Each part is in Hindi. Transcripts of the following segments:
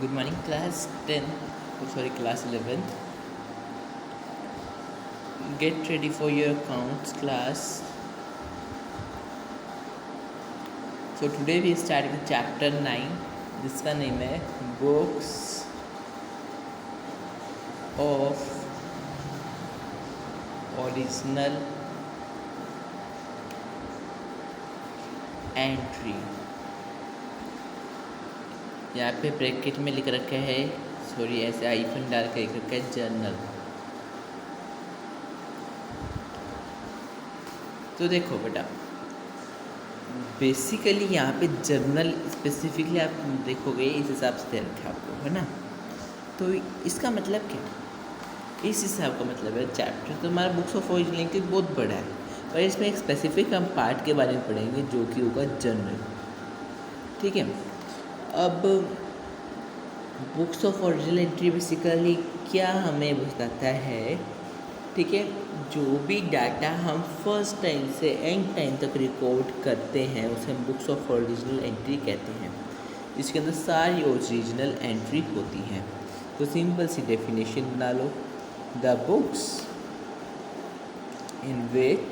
Good morning, class 10. Oh, sorry, class 11. Get ready for your accounts class. So today we start with chapter 9. जिसका नेम है Books of Original Entry. यहाँ पे ब्रैकेट में लिख रखा है, सॉरी ऐसे आइफन डाल के लिख रखा है जर्नल. तो देखो बेटा, बेसिकली यहाँ पे जर्नल स्पेसिफिकली आप देखोगे इस हिसाब से दे रखा है आपको, है ना. तो इसका मतलब क्या है? इस हिसाब का मतलब है चैप्टर तो हमारा बुक्स ऑफ ओरिजिनल एंट्री बहुत बड़ा है, पर इसमें एक स्पेसिफिक हम पार्ट के बारे में पढ़ेंगे जो कि होगा जर्नल. ठीक है. अब books of original entry basically क्या हमें बताता है? ठीक है, जो भी डाटा हम फर्स्ट टाइम से एंड टाइम तक रिकॉर्ड करते हैं उसे हम बुक्स ऑफ ओरिजिनल एंट्री कहते हैं. इसके अंदर सारी ओरिजिनल एंट्री होती हैं. तो सिंपल सी डेफिनेशन बना लो. The books in which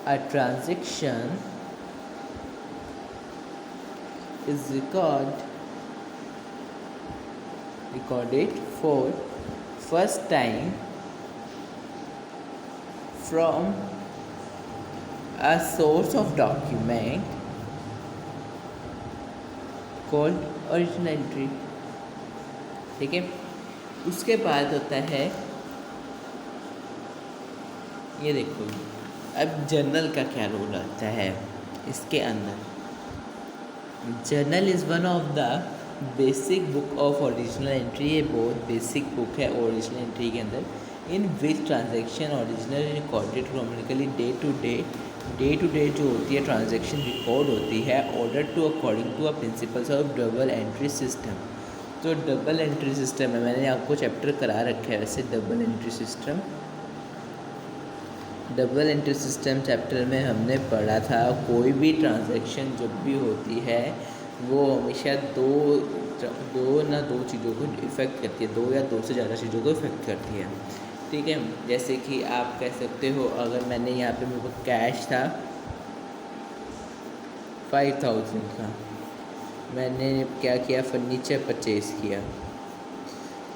a transaction is recorded for first time from a source of document called original entry. ठीक है. उसके बाद होता है, ये देखो अब जर्नल का क्या रोल आता है इसके अंदर. Journal is one of the basic book of original entry. ये बहुत बेसिक बुक है ओरिजिनल एंट्री के अंदर. In which transaction original recorded chronically day to day जो होती है ट्रांजैक्शन रिकॉर्ड होती है order to according to a principles of double entry system. तो डबल एंट्री सिस्टम है, मैंने आपको चैप्टर करा रखा है वैसे. डबल एंट्री सिस्टम चैप्टर में हमने पढ़ा था कोई भी ट्रांजैक्शन जब भी होती है वो हमेशा दो चीज़ों को इफ़ेक्ट करती है, दो या दो से ज़्यादा चीज़ों को इफ़ेक्ट करती है. ठीक है. जैसे कि आप कह सकते हो, अगर मैंने यहाँ पे मेरे को कैश था 5000 का, मैंने क्या किया, फर्नीचर परचेज़ किया,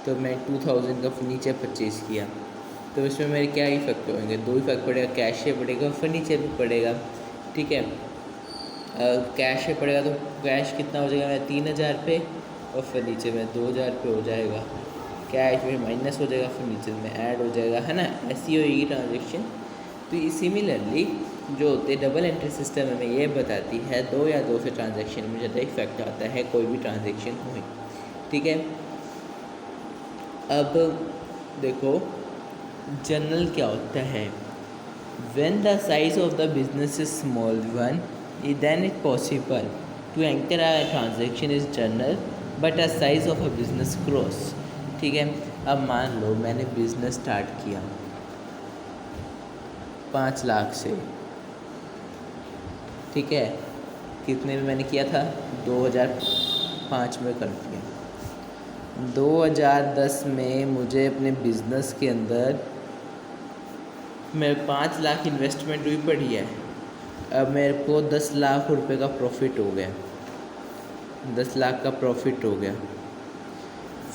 तो मैं 2000 का फर्नीचर परचेज़ किया. तो इसमें मेरे क्या इफेक्ट होंगे? दो इफेक्ट पड़ेगा, कैश से पड़ेगा, फर्नीचर भी पड़ेगा. ठीक है. कैश से पड़ेगा तो कैश कितना हो जाएगा मेरा 3000 पे, और फर्नीचर में 2000 पे हो जाएगा. कैश में माइनस हो जाएगा, फर्नीचर में ऐड हो जाएगा, है ना. ऐसी होगी ट्रांजेक्शन. तो सिमिलरली जो होते डबल एंट्री सिस्टम हमें ये बताती है दो या दो से ट्रांजेक्शन में ज़्यादा इफेक्ट आता है कोई भी ट्रांजेक्शन हुई. ठीक है. अब देखो जर्नल क्या होता है. When the size of the business is small one, then it possible to enter a transaction is journal, but a size of a business grows. ठीक है. अब मान लो मैंने बिजनेस स्टार्ट किया 5 लाख से. ठीक है. कितने में मैंने किया था? 2005 में कर दिया. 2010 में मुझे अपने बिजनेस के अंदर मेरे 5 लाख इन्वेस्टमेंट हुई पड़ी है. अब मेरे को 10 लाख रुपए का प्रॉफिट हो गया. 10 लाख का प्रॉफिट हो गया.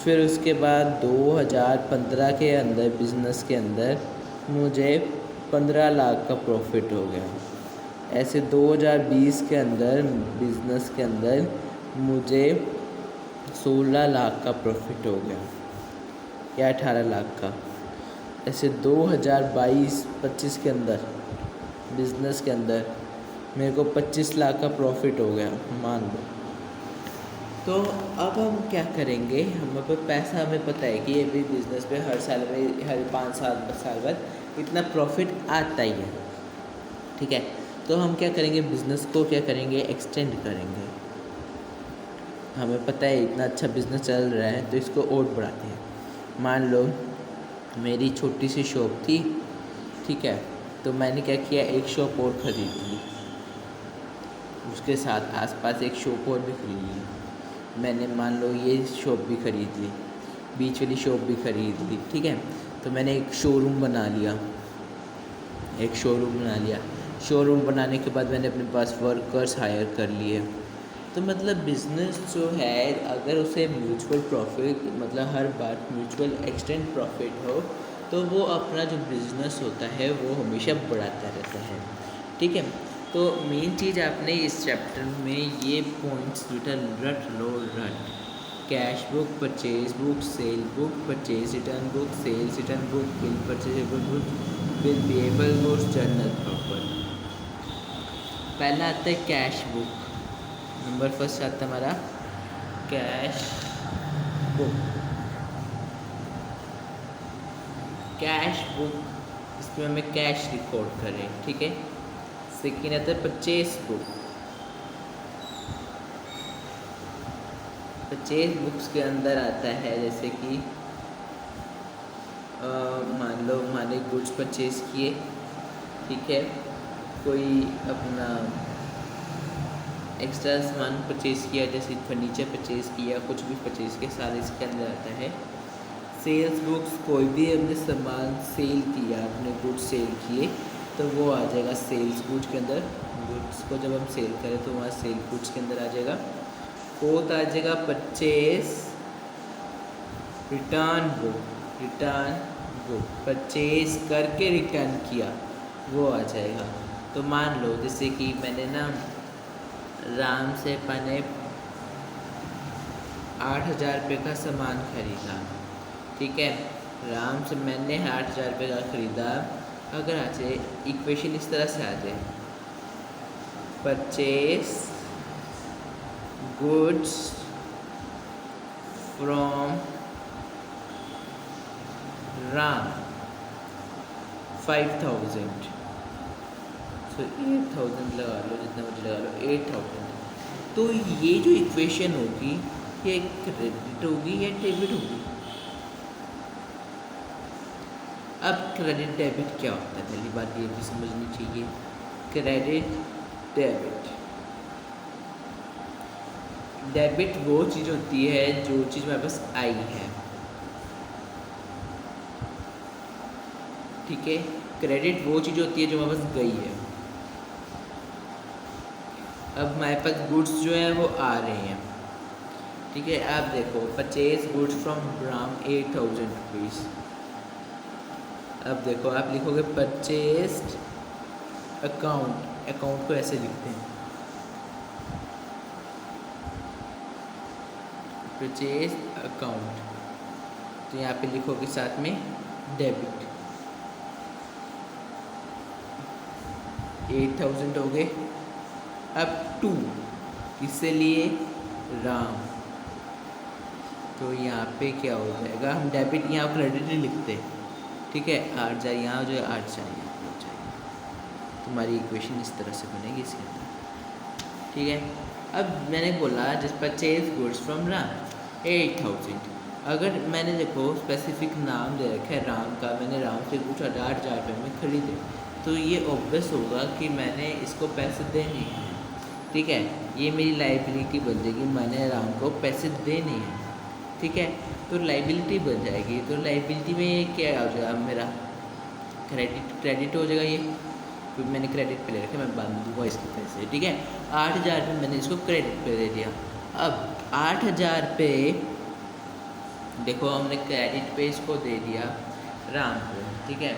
फिर उसके बाद 2015 के अंदर बिजनेस के अंदर मुझे 15 लाख का प्रॉफिट हो गया. ऐसे 2020 के अंदर बिजनेस के अंदर मुझे 16 लाख का प्रॉफिट हो गया या 18 लाख का. ऐसे 2022-25 के अंदर बिज़नेस के अंदर मेरे को 25 लाख का प्रॉफिट हो गया मान लो. तो अब हम क्या करेंगे, हमें पर पैसा हमें पता है कि ये भी बिज़नेस पे हर साल में हर 5 साल 10 साल बाद इतना प्रॉफिट आता ही है. ठीक है. तो हम क्या करेंगे, बिज़नेस को क्या करेंगे, एक्सटेंड करेंगे. हमें पता है इतना अच्छा बिज़नेस चल रहा है तो इसको और बढ़ाते हैं. मान लो मेरी छोटी सी शॉप थी. ठीक है. तो मैंने क्या किया, एक शॉप और ख़रीद ली, उसके साथ आसपास एक शॉप और भी खरीद ली. मैंने मान लो ये शॉप भी ख़रीद ली, बीच वाली शॉप भी ख़रीद ली, ठीक है। तो मैंने एक शोरूम बना लिया, शोरूम बनाने के बाद मैंने अपने पास वर्कर्स हायर कर लिए। तो मतलब बिज़नेस जो है अगर उसे म्यूचुअल प्रॉफिट मतलब हर बार म्यूचुअल एक्सटेंड प्रॉफिट हो तो वो अपना जो बिज़नेस होता है वो हमेशा बढ़ाता रहता है, ठीक है। तो मेन चीज़ आपने इस चैप्टर में ये पॉइंट्स रट लो। Cash book, purchase book, sale book, purchase return book, sales return book, bill purchasable book, bill payable books, journal proper. पहला आता है कैश बुक, नंबर फर्स्ट आता है हमारा कैश बुक। कैश बुक इसमें हमें कैश रिकॉर्ड करें, ठीक है। सेकेंड आता है परचेज बुक। परचेज बुक्स के अंदर आता है जैसे कि मान लो हमारे गुड्स परचेज किए, ठीक है, कोई अपना एक्स्ट्रा सामान परचेज़ किया जैसे फर्नीचर परचेज़ किया, कुछ भी परचेज़ किया, सारे इसके अंदर आता है। सेल्स बुक्स, कोई भी हमने सामान सेल किया, अपने गुड्स सेल किए तो वो आ जाएगा सेल्स गुड्स के अंदर। गुड्स को जब हम सेल करें तो वहाँ सेल गुड्स के अंदर आ जाएगा। फोर्थ आ जाएगा परचेज रिटर्न बुक, परचेज करके रिटर्न किया वो आ जाएगा। तो मान लो जैसे कि मैंने ना राम से मैंने 8,000 रुपये का सामान खरीदा, ठीक है। राम से मैंने 8,000 रुपये का ख़रीदा। अगर आ जाए इक्वेशन इस तरह से आ जाए, परचेज गुड्स फ्रॉम राम 5,000, तो 8,000 लगा लो, जितना मुझे लगा लो 8,000। तो ये जो इक्वेशन होगी ये क्रेडिट होगी या डेबिट होगी? अब क्रेडिट डेबिट क्या होता है, पहली बात ये भी समझनी चाहिए। क्रेडिट डेबिट वो चीज़ होती है जो चीज़ मेरे पास आई है, ठीक है। क्रेडिट वो चीज़ होती है जो मेरे पास गई है। अब हमारे पास गुड्स जो है वो आ रहे हैं, ठीक है। आप देखो purchase goods from Ram 8,000 rupees. अब देखो आप लिखोगे परचेज्ड अकाउंट को ऐसे लिखते हैं, परचेज अकाउंट, तो यहाँ पे लिखोगे साथ में डेबिट। 8,000 हो गए। अब 2 किससे लिए? राम। तो यहाँ पे क्या हो जाएगा, हम डेबिट यहाँ क्रेडिट नहीं लिखते, ठीक है। 8,000 यहाँ जो है 8,000 यहाँ हो जाएगा। तुम्हारी इक्वेशन इस तरह से बनेगी इसके अंदर, ठीक है। अब मैंने बोला जिस परचेज गुड्स फ्रॉम राम 8,000। अगर मैंने देखो स्पेसिफिक नाम दे रखा है राम का, मैंने राम से कुछ 8,000 रुपये में ख़रीदे, तो ये ऑब्वियस होगा कि मैंने इसको पैसे देने हैं, ठीक है। ये मेरी लाइबिलिटी बन जाएगी, मैंने राम को पैसे देने हैं, ठीक है। तो लाइबिलिटी बन जाएगी। तो लाइबिलिटी में ये क्या हो जाएगा, मेरा क्रेडिट हो जाएगा। ये क्योंकि मैंने क्रेडिट पे ले रखा है, मैं बाद में दूँगा इसके पैसे, ठीक है। 8,000 रुपये मैंने इसको क्रेडिट पे दे दिया। अब 8,000 रुपये देखो हमने क्रेडिट पे इसको दे दिया राम को, ठीक है।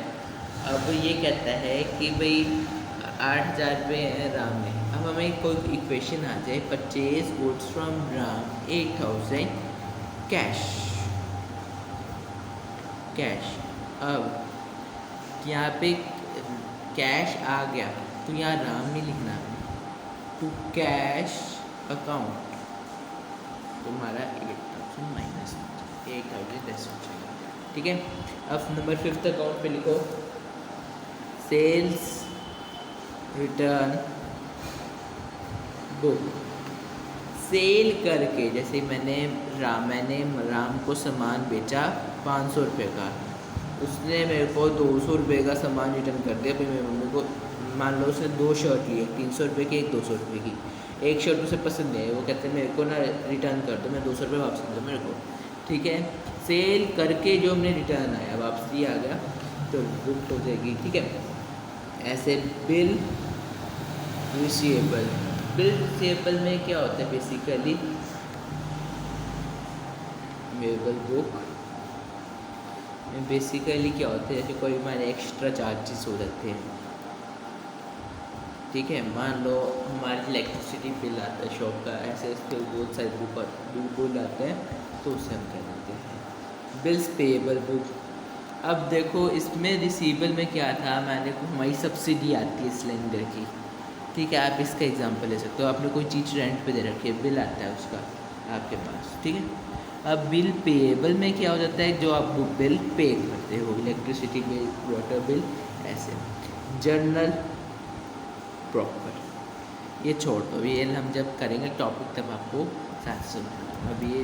अब ये कहता है कि भाई 8,000 रुपये हैं राम में। अब हमें कोई इक्वेशन आ जाए, purchase goods from Ram 8,000 cash. अब यहाँ पे कैश आ गया तो यहाँ राम नहीं लिखना, टू कैश अकाउंट, तुम्हारा 8,000 माइनस 8,000 ऐसे हो जाएगा, ठीक है। अब नंबर 5th अकाउंट पे लिखो सेल्स रिटर्न बुक। सेल करके जैसे मैंने राम को सामान बेचा 500 रुपये का, उसने मेरे को 200 रुपये का सामान रिटर्न कर दिया। फिर मेरी मम्मी को मान लो उसने 2 शर्ट ली, 300 रुपये की, एक 200 रुपये की, एक शर्ट उसे पसंद नहीं है, वो कहते हैं मेरे को ना रिटर्न कर दो, मैं 200 रुपये वापस कर दो मेरे को, ठीक है। सेल करके जो हमने रिटर्न आया वापसी आ गया तो बुक हो जाएगी, ठीक है। ऐसे बिल रिसीवेबल, बिल रिसीवेबल में क्या होता है बेसिकली, मेबल बुक में बेसिकली क्या होता है, जैसे कोई हमारे एक्स्ट्रा चार्जेस हो जाते हैं, ठीक है। मान लो हमारे इलेक्ट्रिसिटी बिल आता है शॉप का, ऐसे ऐसे बहुत सारे बिल आते हैं तो उसे हम कह देते हैं बिल्स पेएबल बुक। अब देखो इसमें रिसीवेबल में क्या था, मैंने हमारी सब्सिडी आती है सिलेंडर की, ठीक है। आप इसका एग्जांपल ले सकते हो, आपने कोई चीज़ रेंट पे दे रखी है, बिल आता है उसका आपके पास, ठीक है। अब बिल पेएबल में क्या हो जाता है, जो आप बिल पे करते हो, इलेक्ट्रिसिटी बिल, वाटर बिल, ऐसे। जर्नल प्रॉपर ये छोड़ दो, ये हम जब करेंगे टॉपिक तब आपको साथ सुना, अभी ये